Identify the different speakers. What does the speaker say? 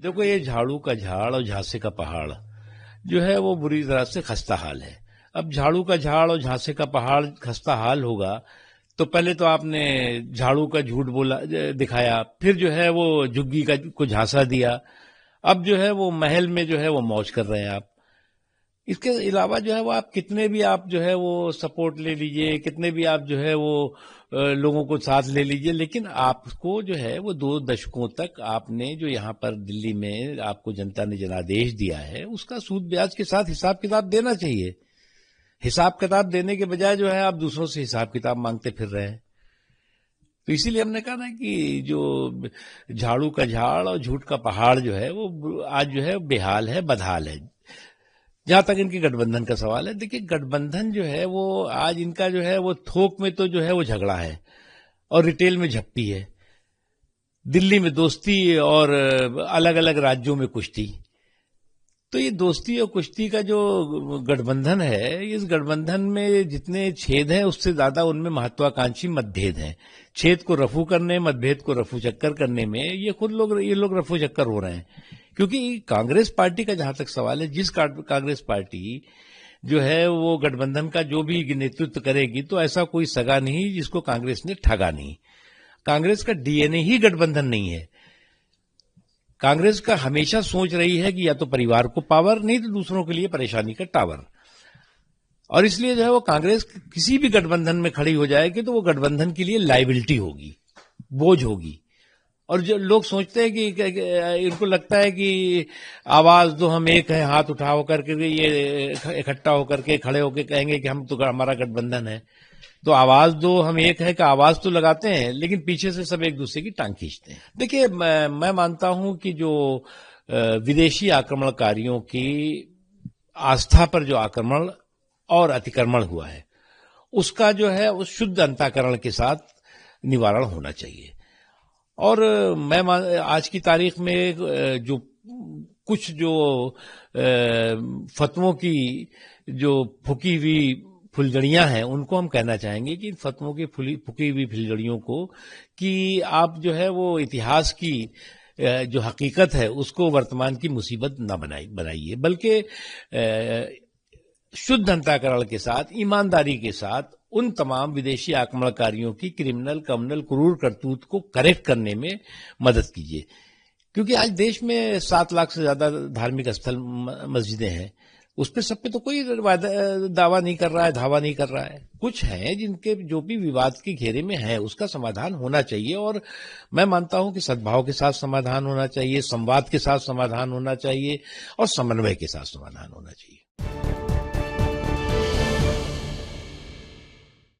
Speaker 1: देखो, ये झाड़ू का झाड़ और झांसे का पहाड़ जो है वो बुरी तरह से खस्ता हाल है। अब झाड़ू का झाड़ और झांसे का पहाड़ खस्ता हाल होगा तो पहले तो आपने झाड़ू का झूठ बोला, दिखाया, फिर जो है वो झुग्गी का को झांसा दिया। अब जो है वो महल में जो है वो मौज कर रहे हैं आप। इसके अलावा जो है वो आप कितने भी आप जो है वो सपोर्ट ले लीजिए, कितने भी आप जो है वो लोगों को साथ ले लीजिए, लेकिन आपको जो है वो 2 दशकों तक आपने जो यहाँ पर दिल्ली में आपको जनता ने जनादेश दिया है उसका सूद ब्याज के साथ हिसाब किताब देना चाहिए। हिसाब किताब देने के बजाय जो है आप दूसरों से हिसाब किताब मांगते फिर रहे हैं। तो इसीलिए हमने कहा ना कि जो झाड़ू का झाड़ और झूठ का पहाड़ जो है वो आज जो है बेहाल है, बदहाल है। जहां तक इनकी गठबंधन का सवाल है, देखिए गठबंधन जो है वो आज इनका जो है वो थोक में तो जो है वो झगड़ा है और रिटेल में झप्पी है। दिल्ली में दोस्ती और अलग अलग राज्यों में कुश्ती। तो ये दोस्ती और कुश्ती का जो गठबंधन है, इस गठबंधन में जितने छेद हैं उससे ज्यादा उनमें महत्वाकांक्षी मतभेद हैं। छेद को रफू करने, मतभेद को रफू चक्कर करने में ये लोग रफू चक्कर हो रहे हैं। क्योंकि कांग्रेस पार्टी का जहां तक सवाल है, जिस कांग्रेस पार्टी जो है वो गठबंधन का जो भी नेतृत्व करेगी तो ऐसा कोई सगा नहीं जिसको कांग्रेस ने ठगा नहीं। कांग्रेस का डीएनए ही गठबंधन नहीं है। कांग्रेस का हमेशा सोच रही है कि या तो परिवार को पावर, नहीं तो दूसरों के लिए परेशानी का टावर। और इसलिए जो है वो कांग्रेस किसी भी गठबंधन में खड़ी हो जाएगी तो वो गठबंधन के लिए लाइबिलिटी होगी, बोझ होगी। और जो लोग सोचते हैं कि इनको लगता है कि आवाज दो हम एक है, हाथ उठा होकर के ये इकट्ठा होकर के खड़े होकर कहेंगे कि हम तो हमारा गठबंधन है। तो आवाज दो हम एक है का आवाज तो लगाते हैं, लेकिन पीछे से सब एक दूसरे की टांग खींचते हैं। देखिए, मैं मानता हूं कि जो विदेशी आक्रमणकारियों की आस्था पर जो आक्रमण और अतिक्रमण हुआ है उसका जो है उस शुद्ध अंतःकरण के साथ निवारण होना चाहिए। और आज की तारीख में जो कुछ जो फतवों की जो फूकी हुई फुलझड़ियां हैं उनको हम कहना चाहेंगे कि इन फतवों की फूकी हुई फुलझड़ियों को कि आप जो है वो इतिहास की जो हकीकत है उसको वर्तमान की मुसीबत न बनाइए, बल्कि शुद्ध अंतःकरण के साथ, ईमानदारी के साथ उन तमाम विदेशी आक्रमणकारियों की क्रिमिनल, कम्युनल, क्रूर करतूत को करेक्ट करने में मदद कीजिए। क्योंकि आज देश में 7 लाख से ज्यादा धार्मिक स्थल, मस्जिदें हैं। उस पर सब पे तो कोई दावा नहीं कर रहा है, धावा नहीं कर रहा है। कुछ हैं जिनके जो भी विवाद के घेरे में है उसका समाधान होना चाहिए। और मैं मानता हूं कि सद्भाव के साथ समाधान होना चाहिए, संवाद के साथ समाधान होना चाहिए और समन्वय के साथ समाधान होना चाहिए।